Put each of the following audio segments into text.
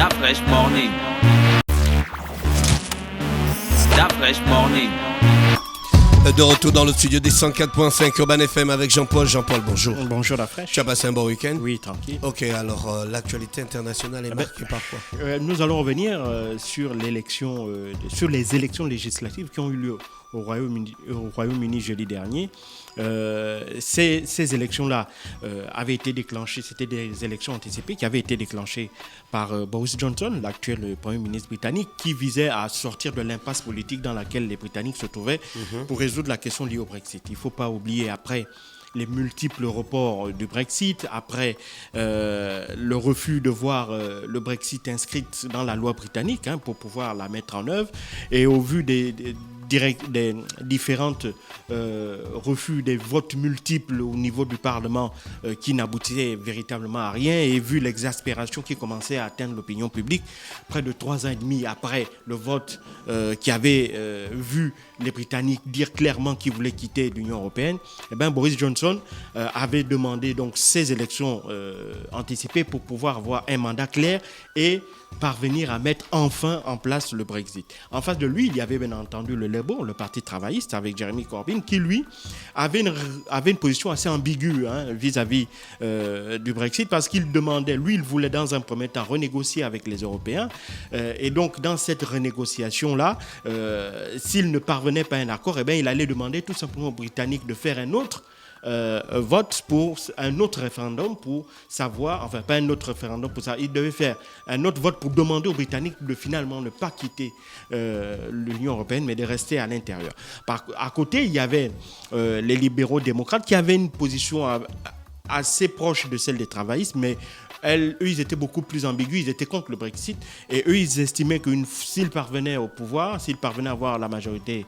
Fresh Morning. Fresh Morning. De retour dans le studio des 104.5 Urban FM avec Jean-Paul. Jean-Paul, bonjour. Bonjour la fraîche. Tu as passé un bon week-end? Oui, tranquille. Ok, alors l'actualité internationale est marquée par quoi? Nous allons revenir sur les élections législatives qui ont eu lieu au Royaume-Uni jeudi dernier. Ces élections-là avaient été déclenchées, c'était des élections anticipées qui avaient été déclenchées par Boris Johnson, l'actuel Premier ministre britannique, qui visait à sortir de l'impasse politique dans laquelle les Britanniques se trouvaient pour résoudre la question liée au Brexit. Il ne faut pas oublier, après les multiples reports du Brexit, après le refus de voir le Brexit inscrit dans la loi britannique pour pouvoir la mettre en œuvre, et au vu des différentes refus, des votes multiples au niveau du Parlement qui n'aboutissaient véritablement à rien, et vu l'exaspération qui commençait à atteindre l'opinion publique, près de 3 ans et demi après le vote qui avait vu les Britanniques dire clairement qu'ils voulaient quitter l'Union européenne, Boris Johnson avait demandé donc ces élections anticipées pour pouvoir avoir un mandat clair et parvenir à mettre enfin en place le Brexit. En face de lui, il y avait bien entendu le Labour, le parti travailliste, avec Jeremy Corbyn, qui lui avait une position assez ambiguë vis-à-vis du Brexit, parce qu'il demandait, lui, il voulait dans un premier temps renégocier avec les Européens, et donc dans cette renégociation-là, s'il ne parvenait pas à un accord, il allait demander tout simplement aux Britanniques de faire un autre vote pour un autre référendum pour savoir, enfin pas un autre référendum pour ça, il devait faire un autre vote pour demander aux Britanniques de finalement ne pas quitter l'Union européenne, mais de rester à l'intérieur. À côté, il y avait les libéraux démocrates qui avaient une position assez proche de celle des travaillistes, mais eux, ils étaient beaucoup plus ambigus, ils étaient contre le Brexit, et eux, ils estimaient que s'ils parvenaient au pouvoir, s'ils parvenaient à avoir la majorité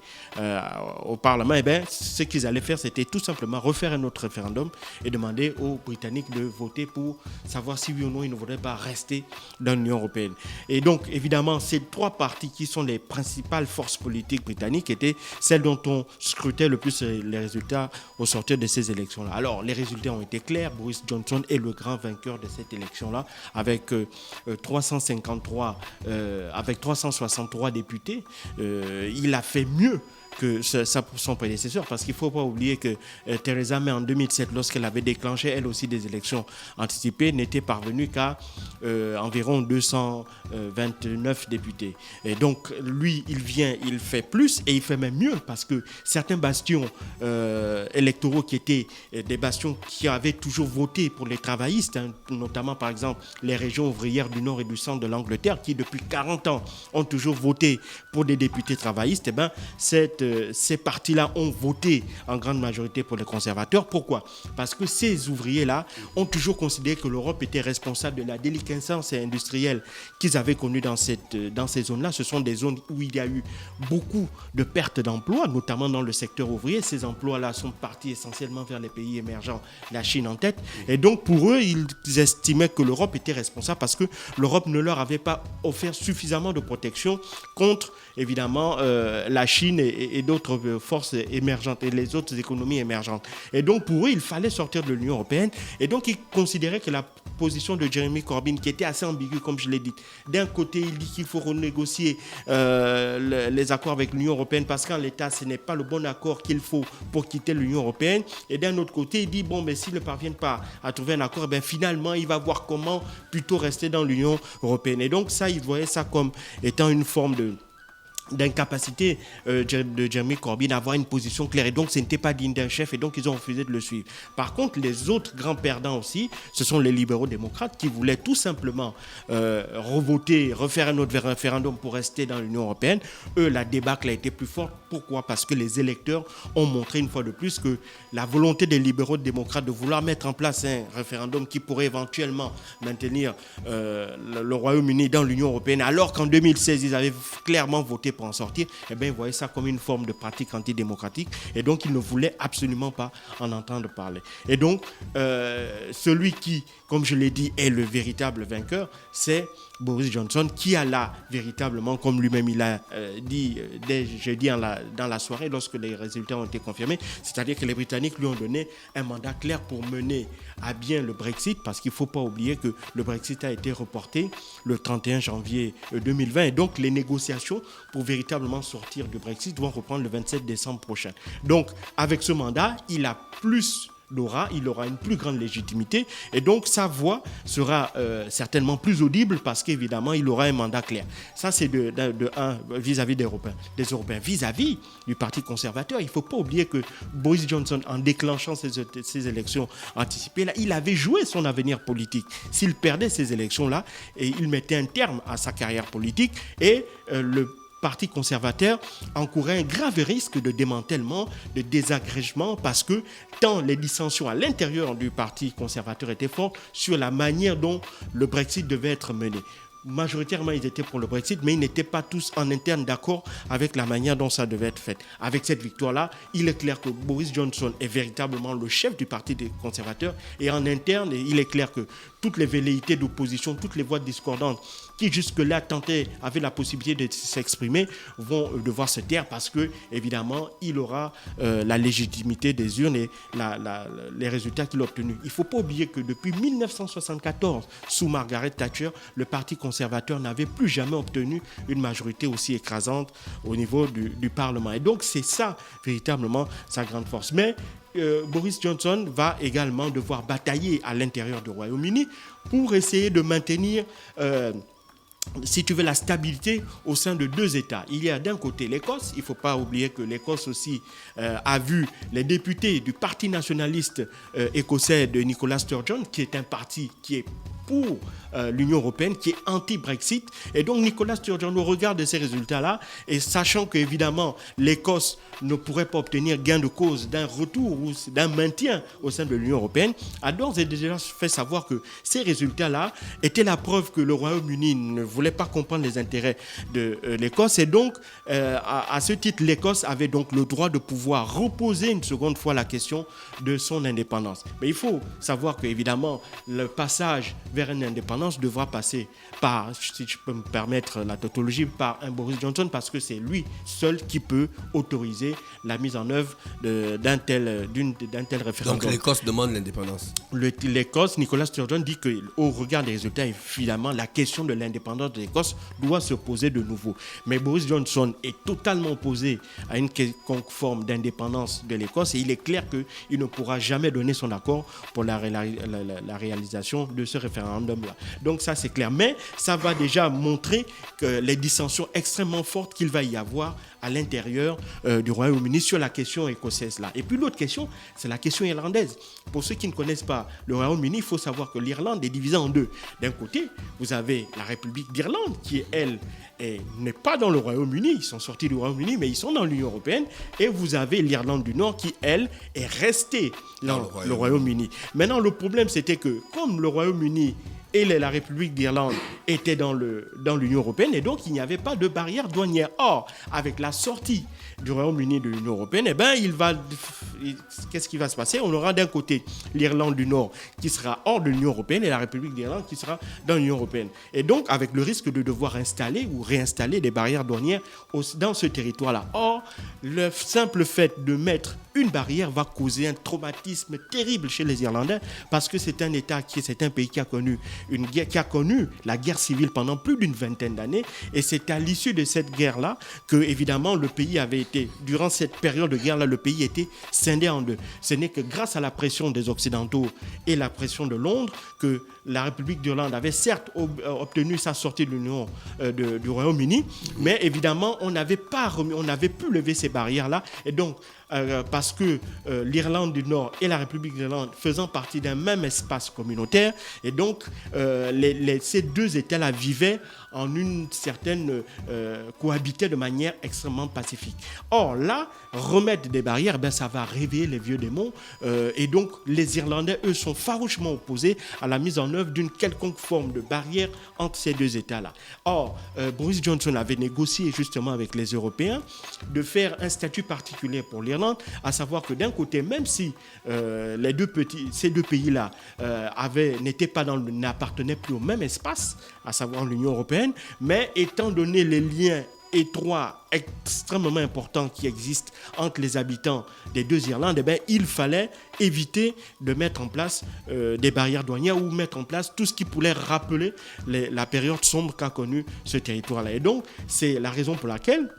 au Parlement, ce qu'ils allaient faire, c'était tout simplement refaire un autre référendum et demander aux Britanniques de voter pour savoir si oui ou non ils ne voudraient pas rester dans l'Union européenne. Et donc, évidemment, ces 3 partis qui sont les principales forces politiques britanniques étaient celles dont on scrutait le plus les résultats au sortir de ces élections-là. Alors, les résultats ont été clairs. Boris Johnson est le grand vainqueur de cette élection-là, avec 363 députés. Il a fait mieux que son prédécesseur, parce qu'il ne faut pas oublier que Theresa May en 2007, lorsqu'elle avait déclenché elle aussi des élections anticipées, n'était parvenue qu'à environ 229 députés. Et donc lui, il fait plus, et il fait même mieux, parce que certains bastions électoraux qui étaient des bastions qui avaient toujours voté pour les travaillistes, notamment par exemple les régions ouvrières du nord et du centre de l'Angleterre, qui depuis 40 ans ont toujours voté pour des députés travaillistes, ces partis-là ont voté en grande majorité pour les conservateurs. Pourquoi? Parce que ces ouvriers-là ont toujours considéré que l'Europe était responsable de la déliquescence industrielle qu'ils avaient connue dans ces zones-là. Ce sont des zones où il y a eu beaucoup de pertes d'emplois, notamment dans le secteur ouvrier. Ces emplois-là sont partis essentiellement vers les pays émergents, la Chine en tête. Et donc, pour eux, ils estimaient que l'Europe était responsable parce que l'Europe ne leur avait pas offert suffisamment de protection contre, évidemment, la Chine et d'autres forces émergentes et les autres économies émergentes. Et donc, pour eux, il fallait sortir de l'Union européenne. Et donc, ils considéraient que la position de Jeremy Corbyn, qui était assez ambiguë, comme je l'ai dit, d'un côté, il dit qu'il faut renégocier les accords avec l'Union européenne parce qu'en l'état, ce n'est pas le bon accord qu'il faut pour quitter l'Union européenne. Et d'un autre côté, il dit, s'ils ne parviennent pas à trouver un accord, finalement, il va voir comment plutôt rester dans l'Union européenne. Et donc, ça, il voyait ça comme étant une forme d'incapacité de Jeremy Corbyn à avoir une position claire, et donc ce n'était pas digne d'un chef, et donc ils ont refusé de le suivre. Par contre, les autres grands perdants aussi, ce sont les libéraux démocrates qui voulaient tout simplement refaire un autre référendum pour rester dans l'Union européenne. Eux, la débâcle a été plus forte. Pourquoi? Parce que les électeurs ont montré une fois de plus que la volonté des libéraux démocrates de vouloir mettre en place un référendum qui pourrait éventuellement maintenir le Royaume-Uni dans l'Union européenne, alors qu'en 2016, ils avaient clairement voté pour en sortir, eh bien, ils voyaient ça comme une forme de pratique antidémocratique et donc ils ne voulaient absolument pas en entendre parler. Et donc, celui qui, comme je l'ai dit, est le véritable vainqueur, c'est Boris Johnson qui a là véritablement, comme lui-même il a dit dès jeudi dans la soirée lorsque les résultats ont été confirmés, c'est-à-dire que les Britanniques lui ont donné un mandat clair pour mener à bien le Brexit, parce qu'il ne faut pas oublier que le Brexit a été reporté le 31 janvier 2020 et donc les négociations pour véritablement sortir du Brexit vont reprendre le 27 décembre prochain. Donc avec ce mandat, il a plus d'aura, il aura une plus grande légitimité et donc sa voix sera certainement plus audible parce qu'évidemment il aura un mandat clair. Ça c'est de un vis-à-vis des Européens. Vis-à-vis du Parti conservateur, il ne faut pas oublier que Boris Johnson, en déclenchant ces élections anticipées, là, il avait joué son avenir politique. S'il perdait ces élections-là, et il mettait un terme à sa carrière politique et le Parti conservateur encourait un grave risque de démantèlement, de désagrégement, parce que tant les dissensions à l'intérieur du Parti conservateur étaient fortes sur la manière dont le Brexit devait être mené. Majoritairement, ils étaient pour le Brexit, mais ils n'étaient pas tous en interne d'accord avec la manière dont ça devait être fait. Avec cette victoire-là, il est clair que Boris Johnson est véritablement le chef du Parti des conservateurs. Et en interne, il est clair que toutes les velléités d'opposition, toutes les voix discordantes qui jusque-là avaient la possibilité de s'exprimer, vont devoir se taire parce que, évidemment, il aura la légitimité des urnes et les résultats qu'il a obtenus. Il ne faut pas oublier que depuis 1974, sous Margaret Thatcher, le Parti conservateur n'avait plus jamais obtenu une majorité aussi écrasante au niveau du Parlement. Et donc, c'est ça, véritablement, sa grande force. Mais Boris Johnson va également devoir batailler à l'intérieur du Royaume-Uni pour essayer de maintenir si tu veux, la stabilité au sein de deux États. Il y a d'un côté l'Écosse. Il ne faut pas oublier que l'Écosse aussi a vu les députés du Parti nationaliste écossais de Nicola Sturgeon, qui est un parti qui est pour l'Union européenne, qui est anti-Brexit. Et donc Nicola Sturgeon, au regard de ces résultats-là, et sachant qu'évidemment l'Écosse ne pourrait pas obtenir gain de cause d'un retour ou d'un maintien au sein de l'Union européenne, a d'ores et déjà fait savoir que ces résultats-là étaient la preuve que le Royaume-Uni ne voulait pas comprendre les intérêts de l'Écosse. Et donc, à ce titre, l'Écosse avait donc le droit de pouvoir reposer une seconde fois la question de son indépendance. Mais il faut savoir qu'évidemment, le passage vers une indépendance devra passer par, si je peux me permettre la tautologie, par un Boris Johnson, parce que c'est lui seul qui peut autoriser la mise en œuvre d'un tel référendum. Donc l'Écosse demande l'indépendance. L'Écosse, Nicola Sturgeon dit qu'au regard des résultats, évidemment, la question de l'indépendance de l'Écosse doit se poser de nouveau. Mais Boris Johnson est totalement opposé à une quelconque forme d'indépendance de l'Écosse et il est clair qu'il ne pourra jamais donner son accord pour la réalisation de ce référendum-là. Donc ça, c'est clair. Mais ça va déjà montrer que les dissensions extrêmement fortes qu'il va y avoir à l'intérieur du Royaume-Uni sur la question écossaise là. Et puis l'autre question, c'est la question irlandaise. Pour ceux qui ne connaissent pas le Royaume-Uni, il faut savoir que l'Irlande est divisée en deux. D'un côté, vous avez la République d'Irlande qui, elle, n'est pas dans le Royaume-Uni. Ils sont sortis du Royaume-Uni, mais ils sont dans l'Union européenne. Et vous avez l'Irlande du Nord qui, elle, est restée dans le Royaume-Uni. Maintenant, le problème, c'était que comme le Royaume-Uni et la République d'Irlande étaient dans l'Union européenne et donc il n'y avait pas de barrière douanière. Or, avec la sortie du Royaume-Uni de l'Union européenne, qu'est-ce qui va se passer? On aura d'un côté l'Irlande du Nord qui sera hors de l'Union européenne et la République d'Irlande qui sera dans l'Union européenne. Et donc, avec le risque de devoir installer ou réinstaller des barrières douanières dans ce territoire-là. Or, le simple fait de mettre une barrière va causer un traumatisme terrible chez les Irlandais parce que c'est un pays qui a connu la guerre civile pendant plus d'une vingtaine d'années et c'est à l'issue de cette guerre-là que, évidemment, le pays avait été, durant cette période de guerre-là, le pays était scindé en deux. Ce n'est que grâce à la pression des Occidentaux et la pression de Londres que la République d'Irlande avait certes obtenu sa sortie de l'Union du Royaume-Uni, mais évidemment, on n'avait pu lever ces barrières-là et donc parce que l'Irlande du Nord et la République d'Irlande faisant partie d'un même espace communautaire et donc ces deux États-là vivaient en une certaine cohabitaient de manière extrêmement pacifique. Or là, remettre des barrières, ça va réveiller les vieux démons et donc les Irlandais, eux, sont farouchement opposés à la mise en œuvre d'une quelconque forme de barrière entre ces deux États-là. Or, Boris Johnson avait négocié justement avec les Européens de faire un statut particulier pour l'Irlande, à savoir que d'un côté, même si ces deux pays-là n'appartenaient plus au même espace, à savoir l'Union européenne, mais étant donné les liens étroits, extrêmement importants qui existent entre les habitants des deux Irlandes, il fallait éviter de mettre en place des barrières douanières ou mettre en place tout ce qui pourrait rappeler la période sombre qu'a connue ce territoire-là. Et donc, c'est la raison pour laquelle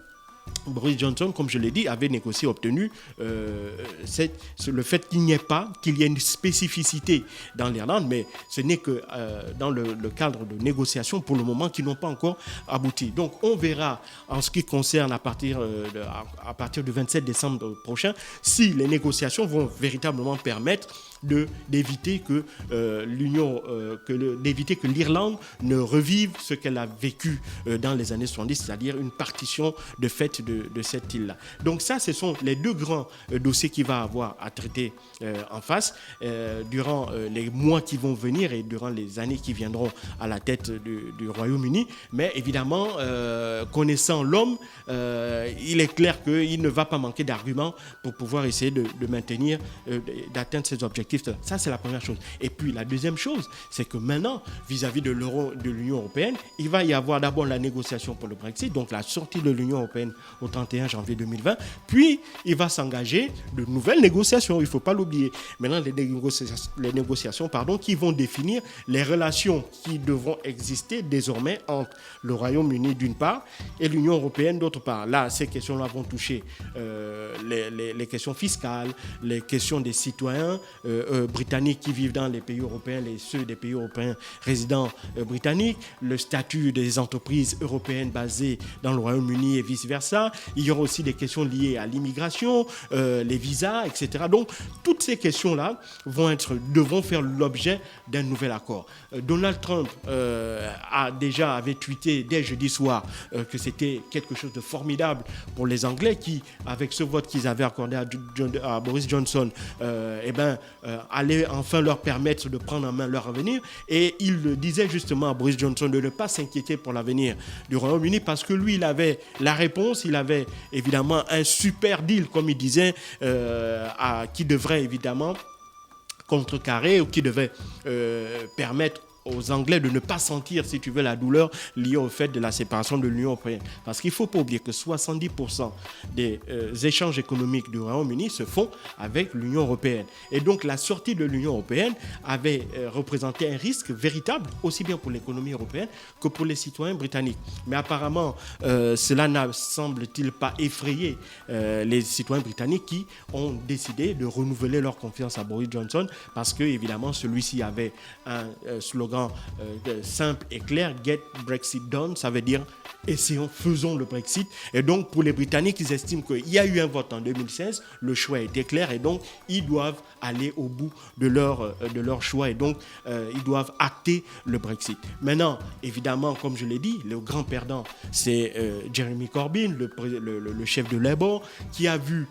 Boris Johnson, comme je l'ai dit, avait négocié, obtenu le fait qu'il y ait une spécificité dans l'Irlande, mais ce n'est que dans le cadre de négociations pour le moment qui n'ont pas encore abouti. Donc on verra en ce qui concerne à partir du 27 décembre prochain si les négociations vont véritablement permettre d'éviter que l'Irlande ne revive ce qu'elle a vécu dans les années 70, c'est-à-dire une partition de fait de cette île-là. Donc ça, ce sont les deux grands dossiers qu'il va avoir à traiter en face durant les mois qui vont venir et durant les années qui viendront à la tête du Royaume-Uni. Mais évidemment, connaissant l'homme, il est clair qu'il ne va pas manquer d'arguments pour pouvoir essayer de maintenir, d'atteindre ses objectifs. Ça, c'est la première chose. Et puis, la deuxième chose, c'est que maintenant, vis-à-vis de l'Union européenne, il va y avoir d'abord la négociation pour le Brexit, donc la sortie de l'Union européenne au 31 janvier 2020. Puis, il va s'engager de nouvelles négociations, il ne faut pas l'oublier. Maintenant, les négociations qui vont définir les relations qui devront exister désormais entre le Royaume-Uni d'une part et l'Union européenne d'autre part. Là, ces questions-là vont toucher les questions fiscales, les questions des citoyens britanniques qui vivent dans les pays européens et ceux des pays européens résidents britanniques, le statut des entreprises européennes basées dans le Royaume-Uni et vice-versa. Il y aura aussi des questions liées à l'immigration, les visas, etc. Donc, toutes ces questions-là devront faire l'objet d'un nouvel accord. Donald Trump avait tweeté dès jeudi soir que c'était quelque chose de formidable pour les Anglais qui, avec ce vote qu'ils avaient accordé à Boris Johnson, allait enfin leur permettre de prendre en main leur avenir. Et il disait justement à Boris Johnson de ne pas s'inquiéter pour l'avenir du Royaume-Uni parce que lui, il avait la réponse, il avait évidemment un super deal, comme il disait, qui devrait évidemment contrecarrer ou qui devait permettre aux Anglais de ne pas sentir, si tu veux, la douleur liée au fait de la séparation de l'Union européenne. Parce qu'il ne faut pas oublier que 70% des échanges économiques du Royaume-Uni se font avec l'Union européenne. Et donc, la sortie de l'Union européenne avait représenté un risque véritable, aussi bien pour l'économie européenne que pour les citoyens britanniques. Mais apparemment, cela n'a, semble-t-il, pas effrayé les citoyens britanniques qui ont décidé de renouveler leur confiance à Boris Johnson parce que, évidemment, celui-ci avait un slogan simple et clair, Get Brexit Done, ça veut dire faisons le Brexit. Et donc pour les Britanniques, ils estiment qu'il y a eu un vote en 2016, le choix était clair et donc ils doivent aller au bout de leur choix et donc ils doivent acter le Brexit. Maintenant, évidemment, comme je l'ai dit, le grand perdant, c'est Jeremy Corbyn, le chef de Labour, qui a vu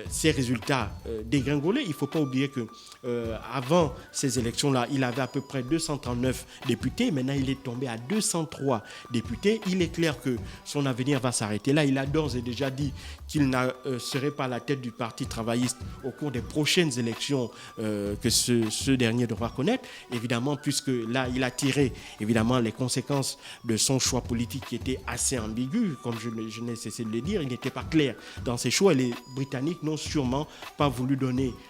ses résultats dégringoler. Il ne faut pas oublier que avant ces élections-là, il avait à peu près 239 députés. Maintenant, il est tombé à 203 députés. Il est clair que son avenir va s'arrêter là. Il a d'ores et déjà dit qu'il ne serait pas à la tête du Parti travailliste au cours des prochaines élections que ce dernier devra connaître. Évidemment, puisque là, il a tiré évidemment les conséquences de son choix politique qui était assez ambigu. Comme je n'ai cessé de le dire, il n'était pas clair dans ses choix. Les Britanniques n'ont sûrement pas voulu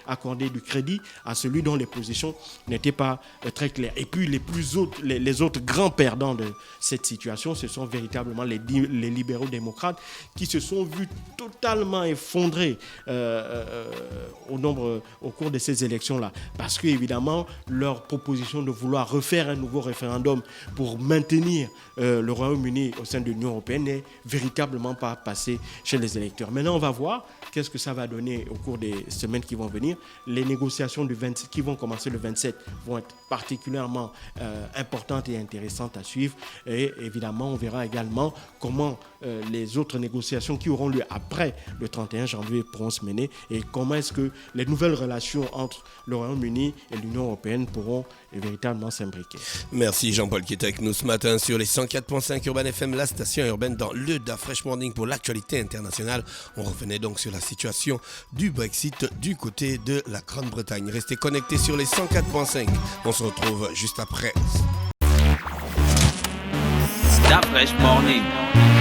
accorder du crédit à celui dont les positions n'étaient pas très claires. Et puis les autres grands perdants de cette situation, ce sont véritablement les libéraux démocrates qui se sont vus totalement effondrés au cours de ces élections-là. Parce qu'évidemment, leur proposition de vouloir refaire un nouveau référendum pour maintenir le Royaume-Uni au sein de l'Union européenne n'est véritablement pas passée chez les électeurs. Maintenant, on va voir qu'est-ce que ça va donner au cours des semaines qui vont venir. Les négociations qui vont commencer le 27 vont être particulièrement particulièrement importante et intéressante à suivre. Et évidemment, on verra également comment les autres négociations qui auront lieu après le 31 janvier pourront se mener et comment est-ce que les nouvelles relations entre le Royaume-Uni et l'Union européenne pourront véritablement s'imbriquer. Merci Jean-Paul qui est avec nous ce matin sur les 104.5 Urban FM, la station urbaine dans le Da Fresh Morning pour l'actualité internationale. On revenait donc sur la situation du Brexit du côté de la Grande-Bretagne. Restez connectés sur les 104.5. On se retrouve juste après. Da Fresh Morning.